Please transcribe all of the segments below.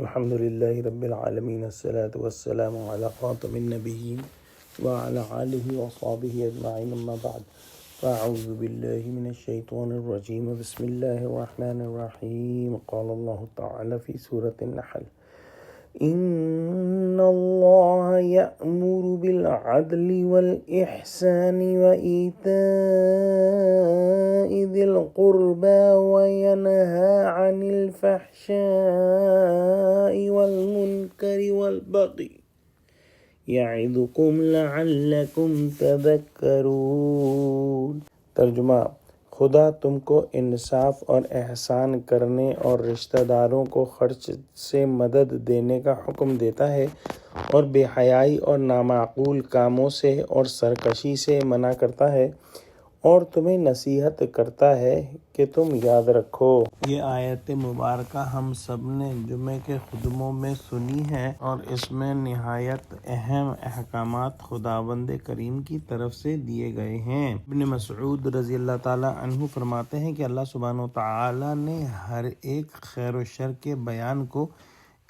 الحمد لله رب العالمين الصلاة والسلام على خاتم النبيين وعلى آله وصحبه أجمعين أما بعد فأعوذ بالله من الشيطان الرجيم بسم الله الرحمن الرحيم قال الله تعالى في سورة النحل إن الله يأمر بالعدل والإحسان وإيتاء ذي القربى وينهى عن الفحشاء والمنكر والبغي يعظكم لعلكم تذكرون۔ ترجمہ: خدا تم کو انصاف اور احسان کرنے اور رشتہ داروں کو خرچ سے مدد دینے کا حکم دیتا ہے اور بے حیائی اور نامعقول کاموں سے اور سرکشی سے منع کرتا ہے اور تمہیں نصیحت کرتا ہے کہ تم یاد رکھو۔ یہ آیت مبارکہ ہم سب نے جمعے کے خطبوں میں سنی ہے اور اس میں نہایت اہم احکامات خداوند کریم کی طرف سے دیے گئے ہیں۔ ابن مسعود رضی اللہ تعالی عنہ فرماتے ہیں کہ اللہ سبحانہ و تعالی نے ہر ایک خیر و شر کے بیان کو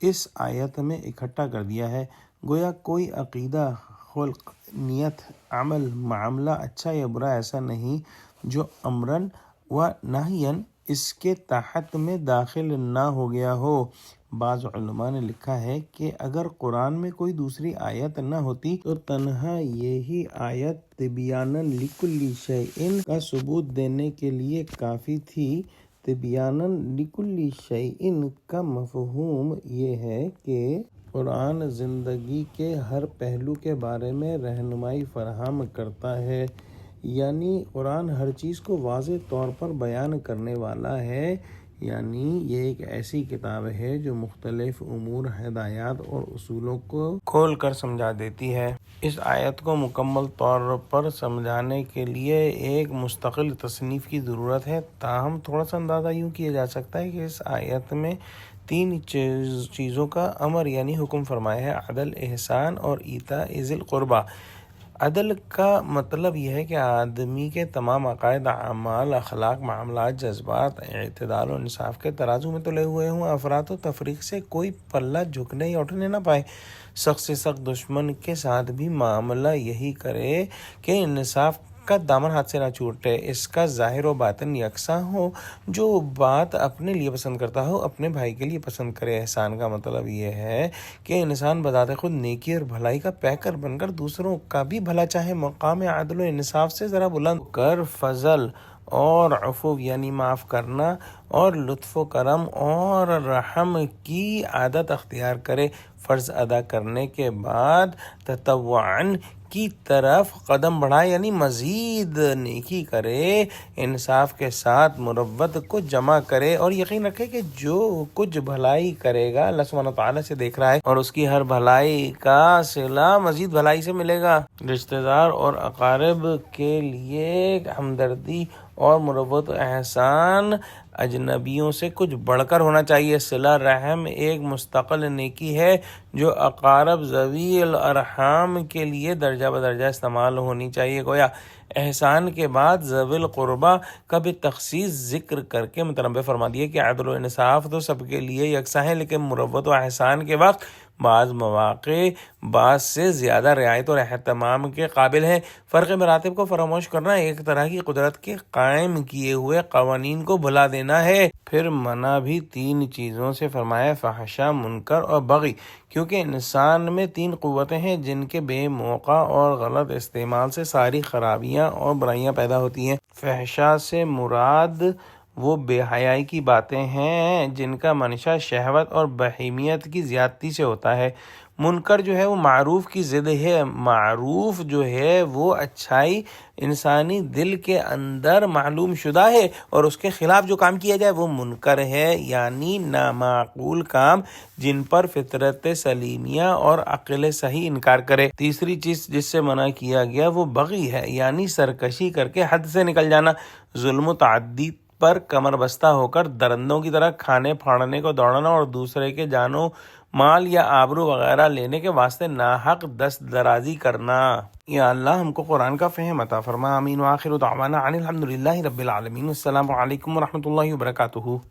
اس آیت میں اکٹھا کر دیا ہے۔ گویا کوئی عقیدہ، خلق، نیت، عمل، معاملہ اچھا یا برا ایسا نہیں جو امراً و نہیاً اس کے تحت میں داخل نہ ہو گیا ہو۔ بعض علماء نے لکھا ہے کہ اگر قرآن میں کوئی دوسری آیت نہ ہوتی تو تنہا یہی آیت تبیاناً لکل شیء کا ثبوت دینے کے لیے کافی تھی۔ تبیاناً لکل شیء کا مفہوم یہ ہے کہ قرآن زندگی کے ہر پہلو کے بارے میں رہنمائی فراہم کرتا ہے، یعنی قرآن ہر چیز کو واضح طور پر بیان کرنے والا ہے، یعنی یہ ایک ایسی کتاب ہے جو مختلف امور، ہدایات اور اصولوں کو کھول کر سمجھا دیتی ہے۔ اس آیت کو مکمل طور پر سمجھانے کے لیے ایک مستقل تصنیف کی ضرورت ہے، تاہم تھوڑا سا اندازہ یوں کیا جا سکتا ہے کہ اس آیت میں 3 چیزوں کا امر یعنی حکم فرمایا ہے: عدل، احسان اور ایتاء ذی القربیٰ۔ عدل کا مطلب یہ ہے کہ آدمی کے تمام عقائد، اعمال، اخلاق، معاملات، جذبات اعتدال و انصاف کے ترازو میں تلے ہوئے ہوں، افراط و تفریق سے کوئی پلہ جھکنے یا اٹھنے نہ پائے۔ سخت سے سخت دشمن کے ساتھ بھی معاملہ یہی کرے کہ انصاف کا دامن ہاتھ سے نہ چھوٹے، اس کا ظاہر و باطن یکساں ہو، جو بات اپنے لیے پسند کرتا ہو اپنے بھائی کے لیے پسند کرے۔ احسان کا مطلب یہ ہے کہ انسان بذات خود نیکی اور بھلائی کا پیکر بن کر دوسروں کا بھی بھلا چاہے، مقام عدل و انصاف سے ذرا بلند کر فضل اور عفو یعنی معاف کرنا اور لطف و کرم اور رحم کی عادت اختیار کرے، فرض ادا کرنے کے بعد تطوعاً کی طرف قدم بڑھائے یعنی مزید نیکی کرے، انصاف کے ساتھ مروت کو جمع کرے اور یقین رکھے کہ جو کچھ بھلائی کرے گا اللہ سبحانہ وتعالی سے دیکھ رہا ہے اور اس کی ہر بھلائی کا صلہ مزید بھلائی سے ملے گا۔ رشتہ دار اور اقارب کے لیے ہمدردی اور مروت و احسان اجنبیوں سے کچھ بڑھ کر ہونا چاہیے۔ صلہ رحم ایک مستقل نیکی ہے جو اقارب ذوی الارحام کے لیے درجہ بدرجہ استعمال ہونی چاہیے۔ گویا احسان کے بعد ذوی القربیٰ کا بھی تخصیص ذکر کر کے متنبہ فرما دیا کہ عدل و انصاف تو سب کے لیے یکساں ہے، لیکن مروت و احسان کے وقت بعض مواقع بعض سے زیادہ رعایت اور اہتمام کے قابل ہیں۔ فرق مراتب کو فراموش کرنا ایک طرح کی قدرت کے قائم کیے ہوئے قوانین کو بھلا دینا ہے۔ پھر منع بھی 3 چیزوں سے فرمایا: فحشاء، منکر اور بغی، کیونکہ انسان میں 3 قوتیں ہیں جن کے بے موقع اور غلط استعمال سے ساری خرابیاں اور برائیاں پیدا ہوتی ہیں۔ فحشاء سے مراد وہ بے حیائی کی باتیں ہیں جن کا منشا شہوت اور بہیمیت کی زیادتی سے ہوتا ہے۔ منکر جو ہے وہ معروف کی ضد ہے۔ معروف جو ہے وہ اچھائی انسانی دل کے اندر معلوم شدہ ہے اور اس کے خلاف جو کام کیا جائے وہ منکر ہے، یعنی نامعقول کام جن پر فطرت سلیمیہ اور عقل صحیح انکار کرے۔ تیسری چیز جس سے منع کیا گیا وہ بغی ہے، یعنی سرکشی کر کے حد سے نکل جانا، ظلم و تعدی پر کمر بستہ ہو کر درندوں کی طرح کھانے پھاڑنے کو دوڑنا اور دوسرے کے جان و مال یا آبرو وغیرہ لینے کے واسطے ناحق دست درازی کرنا۔ یا اللہ ہم کو قرآن کا فہم عطا فرما، آمین۔ وآخر دعوانا ان الحمد للہ رب العالمین۔ السلام علیکم ورحمۃ اللہ وبرکاتہ۔